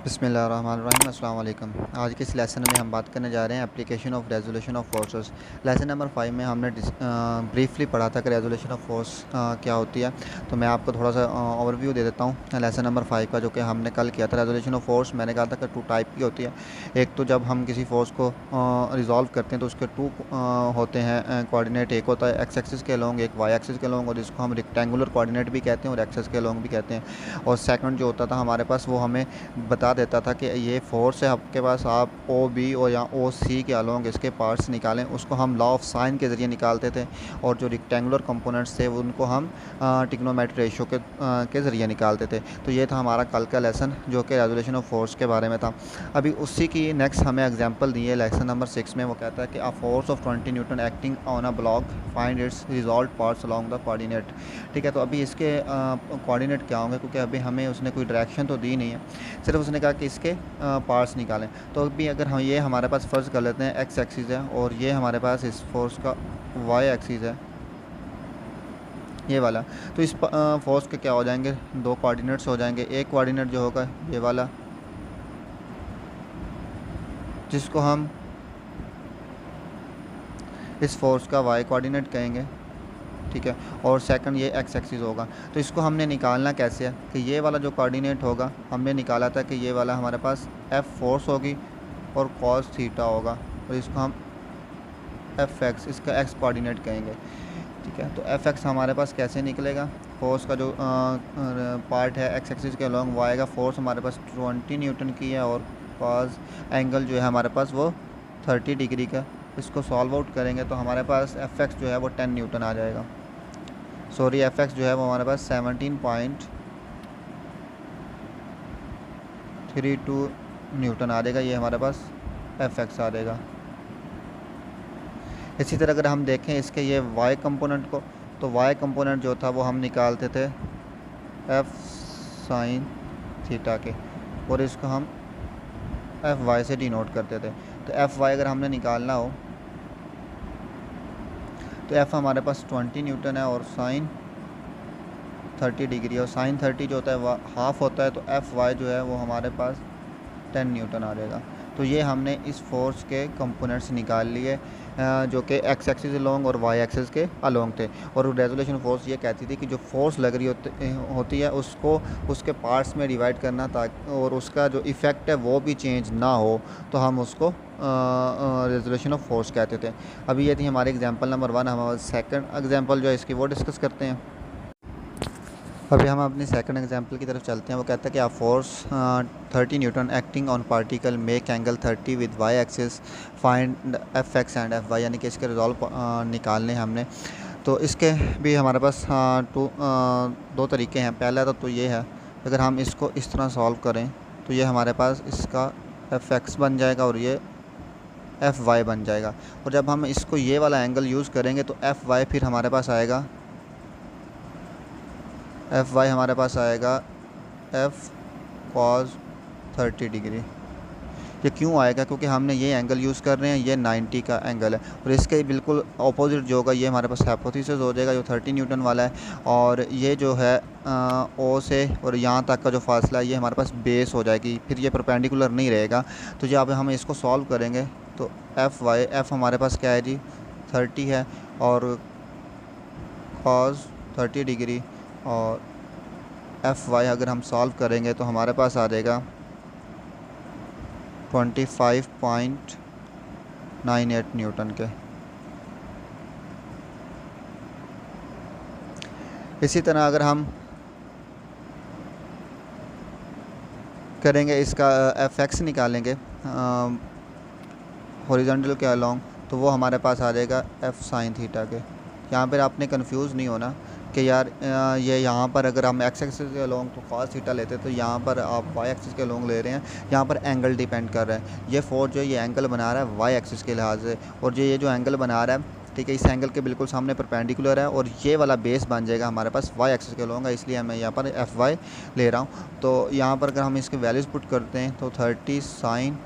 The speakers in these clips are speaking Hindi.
बिस्मिल्लाहिर्रहमानिर्रहीम। अस्सलाम वालेकुम। आज के इस लेसन में हम बात करने जा रहे हैं application of resolution of forces. Lesson number 5 में हमने ब्रीफली पढ़ा था कि रेजोल्यूशन ऑफ फोर्स क्या होती है। तो मैं आपको थोड़ा सा ओवरव्यू दे देता हूँ लेसन नंबर 5 का, जो कि हमने कल किया था। रेजोल्यूशन ऑफ फोर्स मैंने कहा था कि 2 टाइप की होती है। एक तो जब हम किसी फोर्स को रिजॉल्व करते हैं तो उसके 2 होते हैं कोऑर्डिनेट। एक होता है एक्स एक्सिस के अलोंग, एक वाई एक्सिस के अलोंग, और जिसको हम रेक्टेंगुलर कोऑर्डिनेट भी कहते हैं और एक्सिस के अलोंग भी कहते हैं। और सेकंड जो होता था हमारे पास, वो हमें बता देता था कि ये फोर्स है आपके पास, आप ओ बी और या ओ सी के अलोंग इसके पार्ट्स निकालें। उसको हम लॉ ऑफ साइन के ज़रिए निकालते थे। और जो रेक्टेंगुलर कंपोनेंट्स थे उनको हम ट्रिग्नोमेट्री रेशियो के ज़रिए निकालते थे। तो ये था हमारा कल का लेसन, जो कि रेजोल्यूशन ऑफ फोर्स के बारे में था। अभी उसी की नेक्स्ट हमें एग्जांपल दी है लेसन नंबर 6 में। वो कहता है कि a force of 20 Newton acting on a block, find its resolve parts along the coordinate. ठीक है, तो अभी इसके कोऑर्डिनेट क्या होंगे, क्योंकि अभी हमें उसने कोई डायरेक्शन तो दी नहीं है, सिर्फ उसने कहा कि इसके पार्ट्स निकालें। तो अभी अगर हम ये हमारे पास फ़र्ज़ कर लेते हैं एक्स एक्सिस है और ये हमारे पास इस फोर्स का वाई एक्सिस है, ये वाला। तो इस फोर्स के क्या हो जाएंगे, 2 कोऑर्डिनेट्स हो जाएंगे। एक कोऑर्डिनेट जो होगा ये वाला, जिसको हम इस फोर्स का वाई कोऑर्डिनेट कहेंगे। ठीक है, और सेकंड ये एक्स एक्सिस होगा। तो इसको हमने निकालना कैसे है कि ये वाला जो कोऑर्डिनेट होगा, हमने निकाला था कि ये वाला हमारे पास एफ फोर्स होगी और कॉस थीटा होगा, और इसको हम एफ एक्स, इसका एक्स कोऑर्डिनेट कहेंगे। ठीक है, तो एफ एक्स हमारे पास कैसे निकलेगा, फोर्स का जो पार्ट है एक्स एक्सिस के अलोंग, वाई का फोर्स हमारे पास 20 न्यूटन की है, और कॉस एंगल जो है हमारे पास वो 30 डिग्री का। इसको सॉल्व आउट करेंगे तो हमारे पास एफ एक्स जो है वो 10 न्यूटन आ जाएगा। सॉरी, एफ एक्स जो है वो हमारे पास 17.32 न्यूटन आ जाएगा। ये हमारे पास एफ एक्स आ जाएगा। इसी तरह अगर हम देखें इसके ये वाई कंपोनेंट को, तो वाई कंपोनेंट जो था वो हम निकालते थे एफ साइन थीटा के, और इसको हम एफ वाई से डिनोट करते थे। तो एफ वाई अगर हमने निकालना हो तो एफ़ हमारे पास 20 न्यूटन है और साइन 30 डिग्री, और साइन 30 जो होता है वह हाफ़ होता है। तो एफ़ वाई जो है वो हमारे पास 10 न्यूटन आ जाएगा। तो ये हमने इस फोर्स के कंपोनेंट्स निकाल लिए, जो कि एक्स एक्सिस अलोंग और वाई एक्सिस के अलोंग थे। और रेजोल्यूशन फोर्स ये कहती थी कि जो फोर्स लग रही होती है उसको उसके पार्ट्स में डिवाइड करना, ताकि और उसका जो इफ़ेक्ट है वो भी चेंज ना हो, तो हम उसको रेजोल्यूशन ऑफ फोर्स कहते थे। अभी ये थी हमारी एग्जांपल नंबर 1। हम सेकंड एग्जांपल जो है इसकी वो डिस्कस करते हैं। अभी हम अपनी सेकंड एग्जांपल की तरफ चलते हैं। वो कहता है कि आप force 30 newton acting on particle make angle 30 with y axis, find f x and f y, यानी कि इसके रिजॉल्व निकालने हमने। तो इसके भी हमारे पास 2 तरीके हैं। पहला तो ये है, अगर हम इसको इस तरह सॉल्व करें तो ये हमारे पास इसका एफ एक्स बन जाएगा और ये एफ़ वाई बन जाएगा। और जब हम इसको ये वाला एंगल यूज़ करेंगे तो एफ़ वाई फिर हमारे पास आएगा, एफ़ वाई हमारे पास आएगा एफ़ कॉस 30 डिग्री। ये क्यों आएगा, क्योंकि हमने ये एंगल यूज़ कर रहे हैं, ये 90 का एंगल है। और इसके बिल्कुल ऑपोजिट जो होगा ये हमारे पास हाइपोथेसिस हो जाएगा, जो 30 न्यूटन वाला है। और ये जो है ओ से और यहाँ तक का जो फासला है ये हमारे पास बेस हो जाएगी, फिर ये परपेंडिकुलर नहीं रहेगा। तो जब हम इसको सॉल्व करेंगे तो एफ़ वाई, एफ़ हमारे पास क्या है जी 30 है, और कॉस 30 डिग्री, और एफ़ वाई अगर हम सॉल्व करेंगे तो हमारे पास आ जाएगा 25.98 न्यूटन के। इसी तरह अगर हम करेंगे इसका एफ एक्स निकालेंगे हॉरिजॉन्टल के अलोंग, तो वो हमारे पास आ जाएगा एफ़ साइन थीटा के। यहाँ पर आपने कंफ्यूज नहीं होना कि यार ये यहाँ पर अगर हम एक्स एक्सिस के अलोंग तो कॉस थीटा लेते, तो यहाँ पर आप वाई एक्सिस के अलोंग ले रहे हैं। यहाँ पर एंगल डिपेंड कर रहा है। ये फोर्स जो ये एंगल बना रहा है वाई एक्सिस के लिहाज से, और जो ये जो एंगल बना रहा है, ठीक है, इस एंगल के बिल्कुल सामने परपेंडिकुलर है, और ये वाला बेस बन जाएगा हमारे पास वाई एक्सिस के अलोंग है, इसलिए मैं यहाँ पर एफ़ वाई ले रहा हूँ। तो यहाँ पर अगर हम इसके वैल्यूज़ पुट करते हैं तो 30 साइन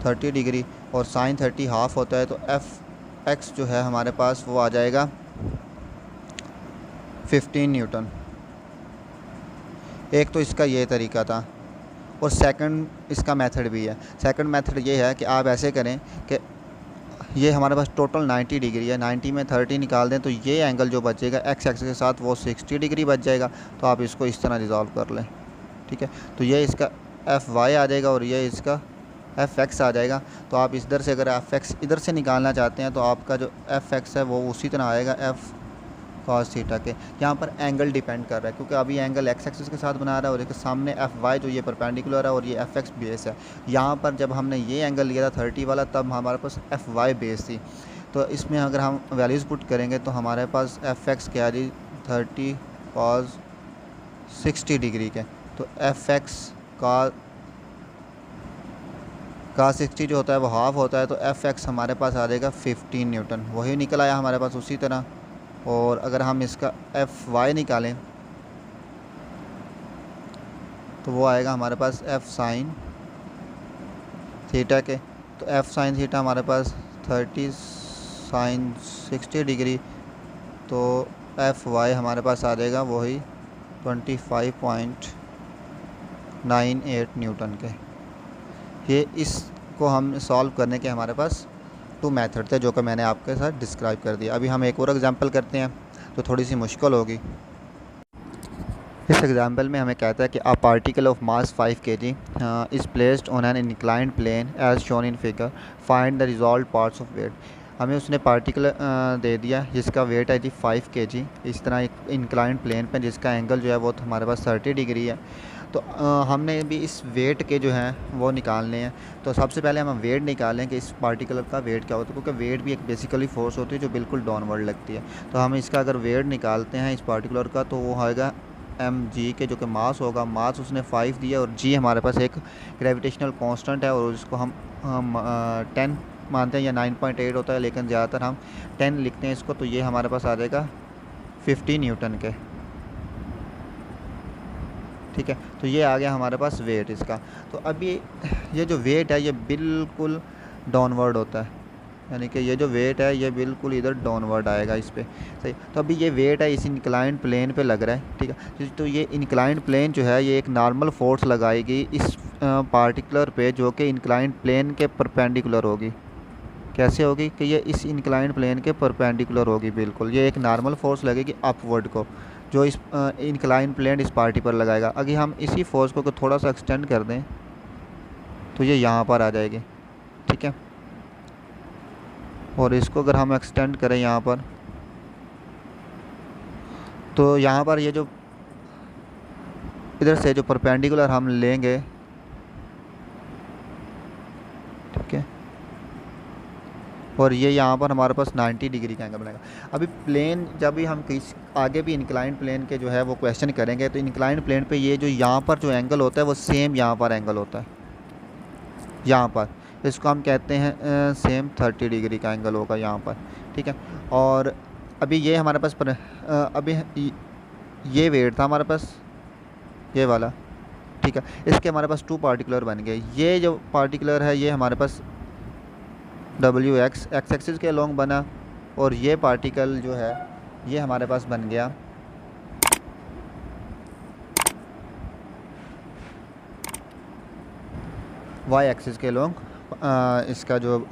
30 डिग्री और साइन 30 हाफ़ होता है, तो एफ़ एक्स जो है हमारे पास वो आ जाएगा 15 न्यूटन। एक तो इसका ये तरीका था। और सेकंड इसका मेथड भी है। सेकंड मेथड ये है कि आप ऐसे करें कि ये हमारे पास टोटल 90 डिग्री है, 90 में 30 निकाल दें तो ये एंगल जो बचेगा एक्स एक्सिस के साथ वो 60 डिग्री बच जाएगा। तो आप इसको इस तरह रिजॉल्व कर लें, ठीक है। तो ये इसका एफ वाई आ जाएगा और ये इसका एफ एक्स आ जाएगा। तो आप इधर से अगर एफ एक्स इधर से निकालना चाहते हैं तो आपका जो एफ एक्स है वो उसी तरह आएगा एफ कॉस थीटा के। यहाँ पर एंगल डिपेंड कर रहा है क्योंकि अभी एंगल एक्स एक्सिस के साथ बना रहा है और इसके सामने एफ वाई जो ये परपेंडिकुलर है और ये एफ एक्स बेस है। यहाँ पर जब हमने ये एंगल लिया था 30 वाला तब हमारे पास एफ वाई बेस थी। तो इसमें अगर हम वैल्यूज़ पुट करेंगे तो हमारे पास एफ एक्स क्या आ रही 30 कॉस 60 डिग्री के। तो एफ एक्स का 60 जो होता है वो हाफ होता है। तो एफ एक्स हमारे पास आ जाएगा 15 न्यूटन, वही निकल आया हमारे पास उसी तरह। और अगर हम इसका एफ वाई निकालें तो वो आएगा हमारे पास एफ साइन थीटा के। तो एफ साइन थीटा हमारे पास 30 साइन 60 डिग्री। तो एफ वाई हमारे पास आ जाएगा वही 25.98 न्यूटन के। ये इसको हम सॉल्व करने के हमारे पास 2 मेथड थे जो कि मैंने आपके साथ डिस्क्राइब कर दिया। अभी हम एक और एग्जांपल करते हैं तो थोड़ी सी मुश्किल होगी। इस एग्जांपल में हमें कहता है कि a particle of mass 5 kg is placed on an inclined plane as shown in figure, find the resolve parts of weight. हमें उसने पार्टिकल दे दिया जिसका वेट है जी 5 kg, इस तरह एक इंक्लाइंड प्लेन पे जिसका एंगल जो है वो हमारे पास 30 डिग्री है। तो हमने भी इस वेट के जो हैं वो निकालने हैं। तो सबसे पहले हम वेट निकालें कि इस पार्टिकुलर का वेट क्या होता है, क्योंकि वेट भी एक बेसिकली फोर्स होती है जो बिल्कुल डाउनवर्ड लगती है। तो हम इसका अगर वेट निकालते हैं इस पार्टिकुलर का तो वो आएगा एम जी के, जो कि मास होगा। मास उसने 5 दिया और जी हमारे पास एक ग्रेविटेशनल कांस्टेंट है और उसको हम 10 मानते हैं या 9.8 होता है, लेकिन ज़्यादातर हम 10 लिखते हैं इसको। तो ये हमारे पास आ जाएगा 50 न्यूटन के, ठीक है। तो ये आ गया हमारे पास वेट इसका। तो अभी ये जो वेट है ये बिल्कुल डाउनवर्ड होता है, यानी कि ये जो वेट है ये बिल्कुल इधर डाउनवर्ड आएगा इस पे, सही। तो अभी ये वेट है इस इंक्लाइंड प्लेन पे लग रहा है, ठीक है। तो ये इंक्लाइंड प्लेन जो है ये एक नॉर्मल फोर्स लगाएगी इस पार्टिकुलर पे जो कि इंक्लाइंड प्लेन के परपेंडिकुलर होगी। कैसे होगी कि ये इस इंक्लाइंड प्लेन के परपेंडिकुलर होगी बिल्कुल। ये एक नॉर्मल फोर्स लगेगी अपवर्ड को जो इस इंक्लाइंड प्लेन इस पार्टी पर लगाएगा। अगर हम इसी फोर्स को थोड़ा सा एक्सटेंड कर दें तो ये यहाँ पर आ जाएगी, ठीक है। और इसको अगर हम एक्सटेंड करें यहाँ पर तो यहाँ पर ये जो इधर से जो परपेंडिकुलर हम लेंगे, ठीक है, और ये यहाँ पर हमारे पास 90 डिग्री का एंगल बनेगा। अभी प्लेन जब भी हम किस आगे भी इंक्लाइंड प्लेन के जो है वो क्वेश्चन करेंगे तो इंक्लाइंड प्लेन पे ये जो यहाँ पर जो एंगल होता है वो सेम यहाँ पर एंगल होता है, यहाँ पर। इसको हम कहते हैं सेम 30 डिग्री का एंगल होगा यहाँ पर, ठीक है। और अभी ये हमारे पास अभी ये वेट था हमारे पास ये वाला, ठीक है। इसके हमारे पास 2 पार्टिकुलर बन गए। ये जो पार्टिकुलर है ये हमारे पास डब्ल्यू एक्स एक्सिस के लॉन्ग बना और ये पार्टिकल जो है ये हमारे पास बन गया वाई एक्सिस के लॉन्ग। इसका जो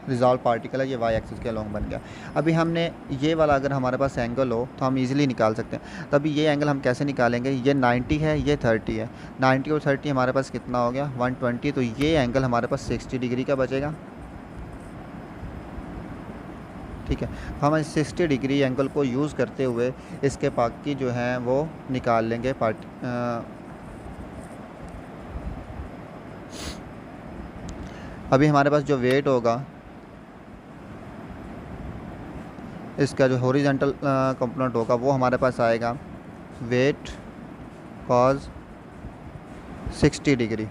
रिजॉल्व पार्टिकल है ये वाई एक्सिस के लॉन्ग बन गया। अभी हमने ये वाला अगर हमारे पास एंगल हो तो हम इजीली निकाल सकते हैं। तभी ये एंगल हम कैसे निकालेंगे, ये 90 है ये 30 है, 90 और 30 हमारे पास कितना हो गया 120। तो ये एंगल हमारे पास 60 डिग्री का बचेगा, ठीक है। हम इस 60 डिग्री एंगल को यूज़ करते हुए इसके बाकी जो हैं वो निकाल लेंगे अभी हमारे पास जो वेट होगा इसका जो हॉरिजॉन्टल कंपोनेंट होगा वो हमारे पास आएगा वेट कॉज 60 डिग्री।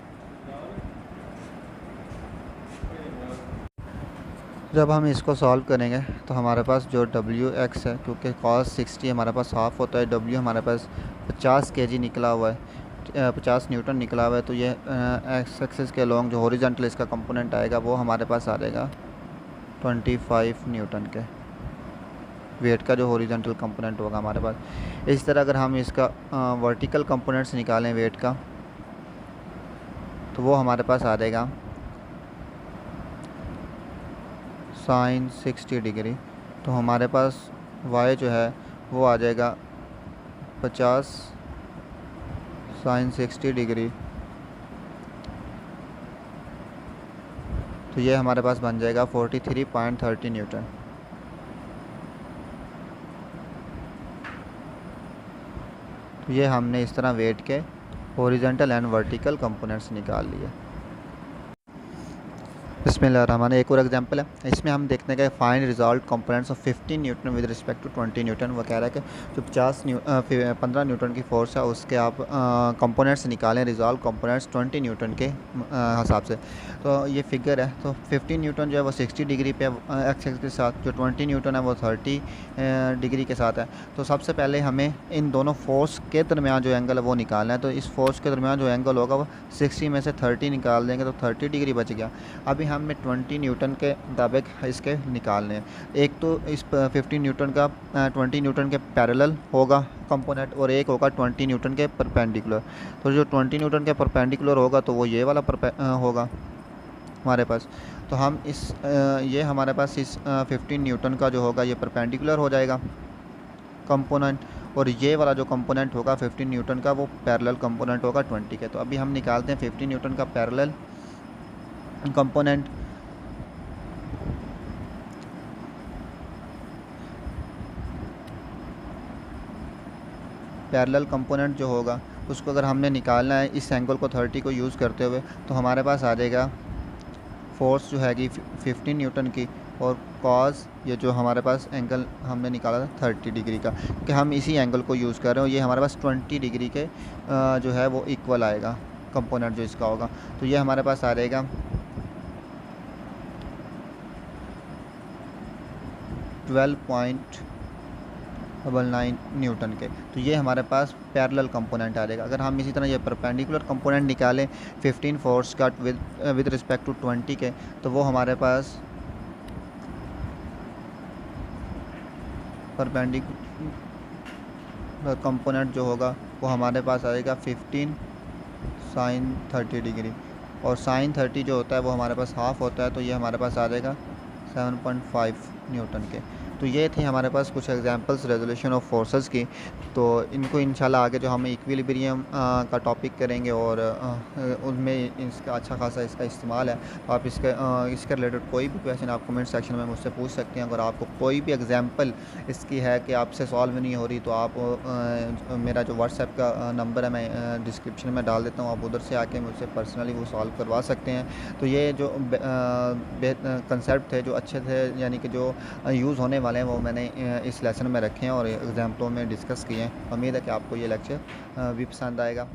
जब हम इसको सॉल्व करेंगे तो हमारे पास जो डब्ल्यू एक्स है, क्योंकि कॉस 60 हमारे पास हाफ होता है, डब्ल्यू हमारे पास 50 kg निकला हुआ है, 50 न्यूटन निकला हुआ है। तो ये एक्स एक्सिस के लॉन्ग जो हॉरिजॉन्टल इसका कंपोनेंट आएगा वो हमारे पास आ जाएगा 25 न्यूटन के वेट का जो हॉरिजॉन्टल कंपोनेंट होगा हमारे पास। इस तरह अगर हम इसका वर्टिकल कंपोनेंट्स निकालें वेट का तो वो हमारे पास आ जाएगा साइन 60 डिग्री। तो हमारे पास y जो है वो आ जाएगा 50 साइन 60 डिग्री। तो ये हमारे पास बन जाएगा 43.30 न्यूटन। तो ये हमने इस तरह वेट के हॉरिजॉन्टल एंड वर्टिकल कंपोनेंट्स निकाल लिए। बिस्मिल्लाहिर्रहमानिर्रहीम। एक और एग्जांपल है, इसमें हम देखने का find result components of 15 newton with respect to 20 newton. वो कह रहा है कि जो 15 न्यूटन की फोर्स है उसके आप कंपोनेंट्स निकालें, रिजॉल्व कंपोनेंट्स 20 न्यूटन के हिसाब से। तो ये फिगर है, तो 15 न्यूटन जो है वो 60 डिग्री पे एक्स के साथ, जो 20 न्यूटन है वो 30 डिग्री के साथ है। तो सबसे पहले हमें इन दोनों फोर्स के दरमियान जो एंगल है वो निकालना है। तो इस फोर्स के दरमियान जो एंगल होगा वो 60 में से 30 निकाल देंगे तो 30 डिग्री बच गया। अभी हमने 20 न्यूटन के मुताबिक इसके निकालने हैं। एक तो इस 15 न्यूटन का 20 न्यूटन के पैरेलल होगा कंपोनेंट, और एक होगा 20 न्यूटन के परपेंडिकुलर। तो जो 20 न्यूटन के परपेंडिकुलर होगा तो वो ये वाला होगा हमारे पास। तो हम ये हमारे पास इस 15 न्यूटन का जो होगा ये परपेंडिकुलर हो जाएगा कंपोनेंट, और ये वाला जो कंपोनेंट होगा 15 न्यूटन का वो पैरेलल कंपोनेंट होगा 20 के। तो अभी हम निकालते हैं 15 न्यूटन का पैरेलल कंपोनेंट। पैरेलल कंपोनेंट जो होगा उसको अगर हमने निकालना है इस एंगल को 30 को यूज़ करते हुए, तो हमारे पास आ जाएगा फोर्स जो हैगी 15 न्यूटन की, और कॉज ये जो हमारे पास एंगल हमने निकाला था 30 डिग्री का, कि हम इसी एंगल को यूज़ कर रहे हो। ये हमारे पास 20 डिग्री के जो है वो इक्वल आएगा कंपोनेंट जो इसका होगा। तो ये हमारे पास आ जाएगा 12.99 न्यूटन के। तो ये हमारे पास पैरेलल कंपोनेंट आ जाएगा। अगर हम इसी तरह ये परपेंडिकुलर कंपोनेंट निकालें 15 फोर्स का विद रिस्पेक्ट टू 20 के, तो वो हमारे पास परपेंडिकुलर कंपोनेंट जो होगा वो हमारे पास आएगा 15 साइन 30 डिग्री, और साइन 30 जो होता है वो हमारे पास हाफ होता है। तो ये हमारे पास आ जाएगा 7.5 न्यूटन के। तो ये थे हमारे पास कुछ एग्जांपल्स रेजोल्यूशन ऑफ फोर्सेस की। तो इनको इंशाल्लाह आगे जो हम इक्विलिब्रियम का टॉपिक करेंगे और उनमें इसका अच्छा खासा इसका इस्तेमाल है। तो आप इसके रिलेटेड कोई भी क्वेश्चन आप कमेंट सेक्शन में मुझसे पूछ सकते हैं। अगर आपको कोई भी एग्जांपल इसकी है कि आपसे सॉल्व नहीं हो रही, तो आप मेरा जो व्हाट्सएप का नंबर है मैं डिस्क्रिप्शन में डाल देता हूँ, आप उधर से आके मुझसे पर्सनली वो सॉल्व करवा सकते हैं। तो ये जो कंसेप्ट थे जो अच्छे थे, यानी कि जो यूज़ होने वाले हैं, वो मैंने इस लेसन में रखे हैं और एग्जाम्पलों में डिस्कस किए हैं। उम्मीद है कि आपको ये लेक्चर भी पसंद आएगा।